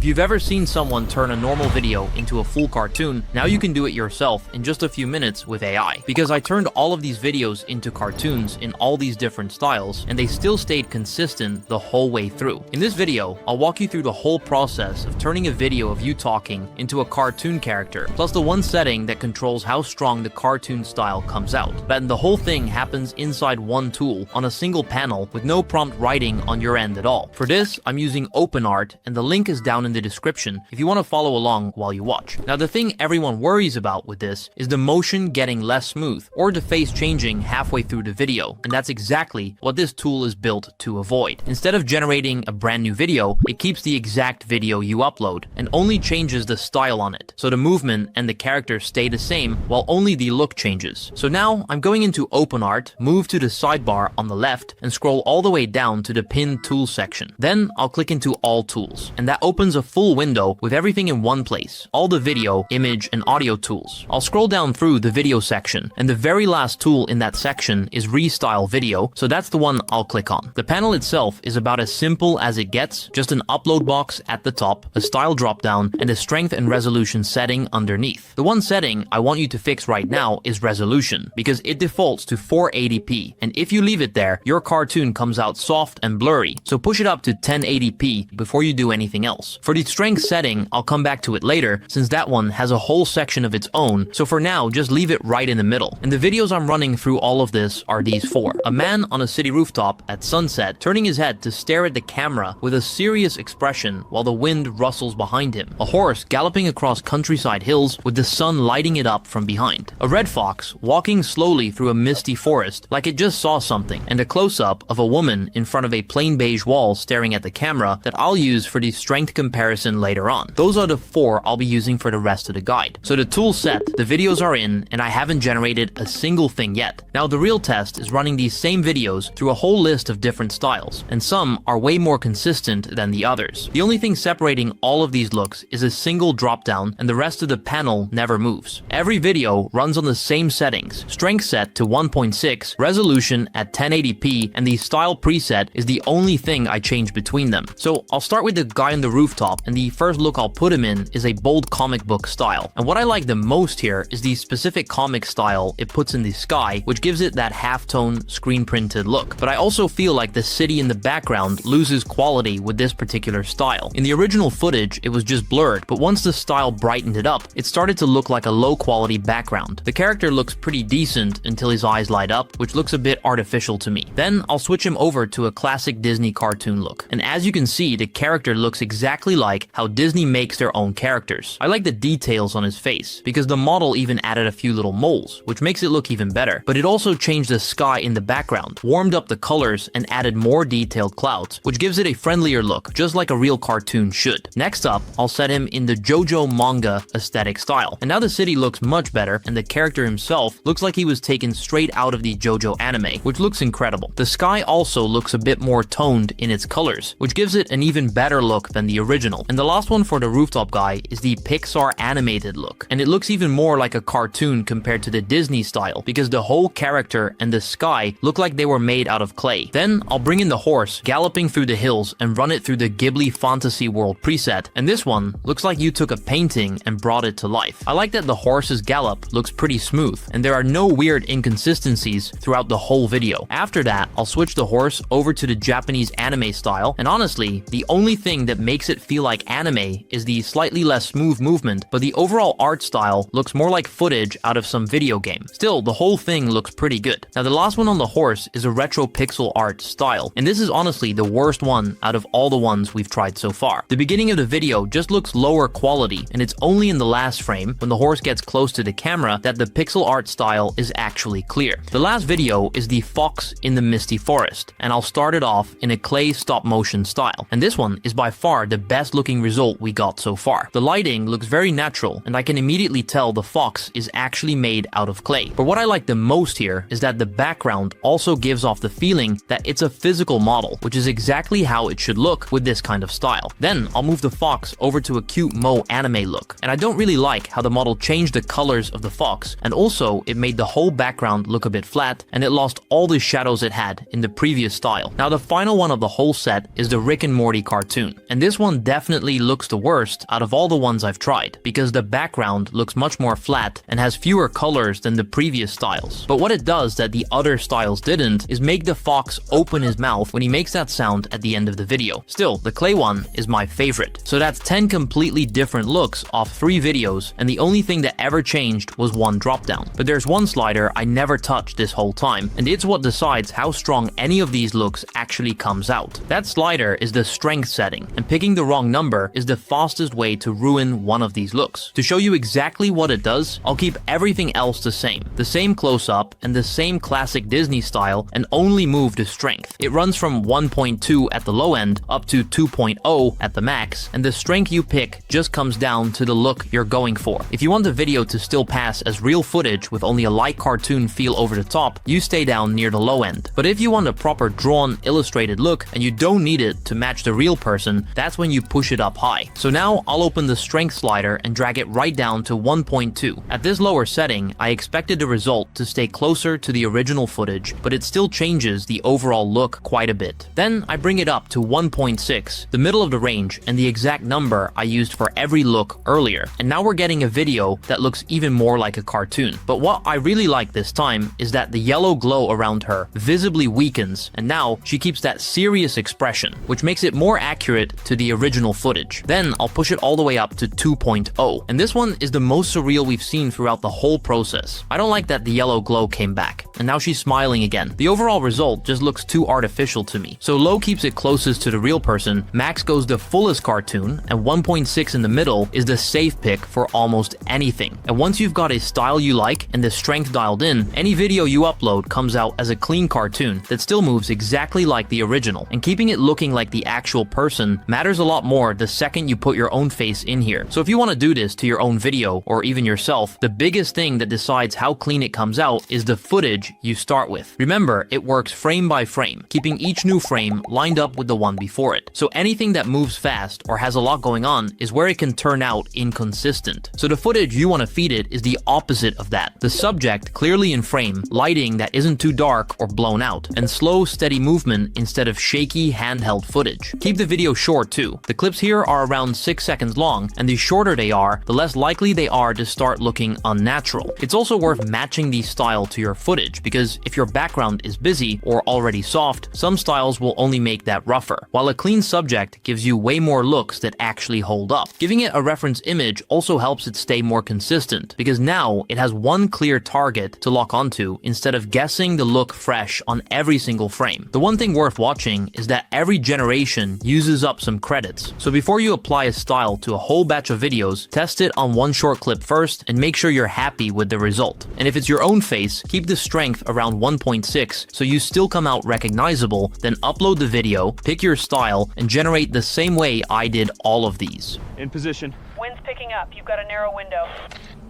If you've ever seen someone turn a normal video into a full cartoon, now you can do it yourself in just a few minutes with AI. Because I turned all of these videos into cartoons in all these different styles, and they still stayed consistent the whole way through. In this video, I'll walk you through the whole process of turning a video of you talking into a cartoon character, plus the one setting that controls how strong the cartoon style comes out. But the whole thing happens inside one tool on a single panel with no prompt writing on your end at all. For this, I'm using OpenArt, and the link is down in the description if you want to follow along while you watch. Now, the thing everyone worries about with this is the motion getting less smooth or the face changing halfway through the video, and that's exactly what this tool is built to avoid. Instead of generating a brand new video, it keeps the exact video you upload and only changes the style on it, so the movement and the characters stay the same while only the look changes. So now I'm going into OpenArt, move to the sidebar on the left, and scroll all the way down to the pin tool section. Then I'll click into all tools, and that opens a full window with everything in one place, all the video, image, and audio tools. I'll scroll down through the video section, and the very last tool in that section is Restyle Video, so that's the one I'll click on. The panel itself is about as simple as it gets, just an upload box at the top, a style dropdown, and a strength and resolution setting underneath. The one setting I want you to fix right now is resolution, because it defaults to 480p, and if you leave it there, your cartoon comes out soft and blurry, so push it up to 1080p before you do anything else. For the strength setting, I'll come back to it later, since that one has a whole section of its own, so for now, just leave it right in the middle. And the videos I'm running through all of this are these four. A man on a city rooftop at sunset, turning his head to stare at the camera with a serious expression while the wind rustles behind him. A horse galloping across countryside hills with the sun lighting it up from behind. A red fox walking slowly through a misty forest like it just saw something. And a close-up of a woman in front of a plain beige wall staring at the camera that I'll use for the strength comparison later on. Those are the four I'll be using for the rest of the guide. So the tool set, the videos are in, and I haven't generated a single thing yet. Now the real test is running these same videos through a whole list of different styles, and some are way more consistent than the others. The only thing separating all of these looks is a single drop down, and the rest of the panel never moves. Every video runs on the same settings, strength set to 1.6, resolution at 1080p, and the style preset is the only thing I change between them. So I'll start with the guy on the rooftop, and the first look I'll put him in is a bold comic book style. And what I like the most here is the specific comic style it puts in the sky, which gives it that halftone screen printed look. But I also feel like the city in the background loses quality with this particular style. In the original footage, it was just blurred, but once the style brightened it up, it started to look like a low quality background. The character looks pretty decent until his eyes light up, which looks a bit artificial to me. Then I'll switch him over to a classic Disney cartoon look. And as you can see, the character looks exactly like how Disney makes their own characters. I like the details on his face, because the model even added a few little moles, which makes it look even better. But it also changed the sky in the background, warmed up the colors, and added more detailed clouds, which gives it a friendlier look, just like a real cartoon should. Next up, I'll set him in the JoJo manga aesthetic style. And now the city looks much better, and the character himself looks like he was taken straight out of the JoJo anime, which looks incredible. The sky also looks a bit more toned in its colors, which gives it an even better look than the original. And the last one for the rooftop guy is the Pixar animated look, and it looks even more like a cartoon compared to the Disney style, because the whole character and the sky look like they were made out of clay. Then I'll bring in the horse galloping through the hills and run it through the Ghibli Fantasy World preset, and this one looks like you took a painting and brought it to life. I like that the horse's gallop looks pretty smooth, and there are no weird inconsistencies throughout the whole video. After that, I'll switch the horse over to the Japanese anime style, and honestly, the only thing that makes it feel like anime is the slightly less smooth movement, but the overall art style looks more like footage out of some video game. Still, the whole thing looks pretty good. Now the last one on the horse is a retro pixel art style, and this is honestly the worst one out of all the ones we've tried so far. The beginning of the video just looks lower quality, and it's only in the last frame, when the horse gets close to the camera, that the pixel art style is actually clear. The last video is the fox in the misty forest, and I'll start it off in a clay stop motion style, and this one is by far the best looking result we got so far. The lighting looks very natural, and I can immediately tell the fox is actually made out of clay. But what I like the most here is that the background also gives off the feeling that it's a physical model, which is exactly how it should look with this kind of style. Then I'll move the fox over to a cute Mo anime look, and I don't really like how the model changed the colors of the fox, and also it made the whole background look a bit flat, and it lost all the shadows it had in the previous style. Now the final one of the whole set is the Rick and Morty cartoon, and this one definitely looks the worst out of all the ones I've tried, because the background looks much more flat and has fewer colors than the previous styles. But what it does that the other styles didn't is make the fox open his mouth when he makes that sound at the end of the video. Still, the clay one is my favorite. So that's 10 completely different looks off 3 videos, and the only thing that ever changed was one dropdown. But there's one slider I never touched this whole time, and it's what decides how strong any of these looks actually comes out. That slider is the strength setting, and picking the wrong number is the fastest way to ruin one of these looks. To show you exactly what it does, I'll keep everything else the same close-up and the same classic Disney style, and only move the strength. It runs from 1.2 at the low end up to 2.0 at the max, and the strength you pick just comes down to the look you're going for. If you want the video to still pass as real footage with only a light cartoon feel over the top, you stay down near the low end. But if you want a proper drawn, illustrated look and you don't need it to match the real person, that's when you push it up high. So now I'll open the strength slider and drag it right down to 1.2. At this lower setting, I expected the result to stay closer to the original footage, but it still changes the overall look quite a bit. Then I bring it up to 1.6, the middle of the range and the exact number I used for every look earlier. And now we're getting a video that looks even more like a cartoon. But what I really like this time is that the yellow glow around her visibly weakens, and now she keeps that serious expression, which makes it more accurate to the original footage. Then I'll push it all the way up to 2.0, and this one is the most surreal we've seen throughout the whole process. I don't like that the yellow glow came back, and now she's smiling again. The overall result just looks too artificial to me. So low keeps it closest to the real person, max goes the fullest cartoon, and 1.6 in the middle is the safe pick for almost anything. And once you've got a style you like and the strength dialed in, any video you upload comes out as a clean cartoon that still moves exactly like the original. And keeping it looking like the actual person matters a lot more the second you put your own face in here. So if you want to do this to your own video or even yourself, the biggest thing that decides how clean it comes out is the footage you start with. Remember, it works frame by frame, keeping each new frame lined up with the one before it. So anything that moves fast or has a lot going on is where it can turn out inconsistent. So the footage you want to feed it is the opposite of that. The subject clearly in frame, lighting that isn't too dark or blown out, and slow, steady movement instead of shaky handheld footage. Keep the video short too. The clips here are around 6 seconds long, and the shorter they are, the less likely they are to start looking unnatural. It's also worth matching the style to your footage, because if your background is busy or already soft, some styles will only make that rougher, while a clean subject gives you way more looks that actually hold up. Giving it a reference image also helps it stay more consistent, because now it has one clear target to lock onto instead of guessing the look fresh on every single frame. The one thing worth watching is that every generation uses up some credits. So before you apply a style to a whole batch of videos, test it on one short clip first and make sure you're happy with the result. And if it's your own face, keep the strength around 1.6 so you still come out recognizable, then upload the video, pick your style, and generate the same way I did all of these. In position. Wind's picking up. You've got a narrow window.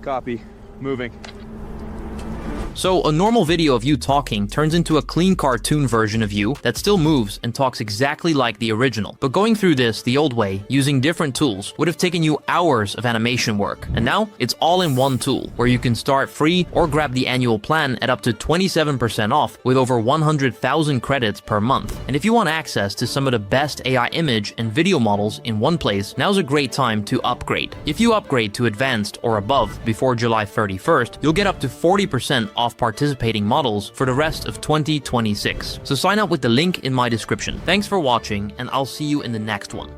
Copy. Moving. So a normal video of you talking turns into a clean cartoon version of you that still moves and talks exactly like the original. But going through this the old way, using different tools, would have taken you hours of animation work. And now it's all in one tool, where you can start free or grab the annual plan at up to 27% off with over 100,000 credits per month. And if you want access to some of the best AI image and video models in one place, now's a great time to upgrade. If you upgrade to advanced or above before July 31st, you'll get up to 40% off participating models for the rest of 2026. So sign up with the link in my description. Thanks for watching, and I'll see you in the next one.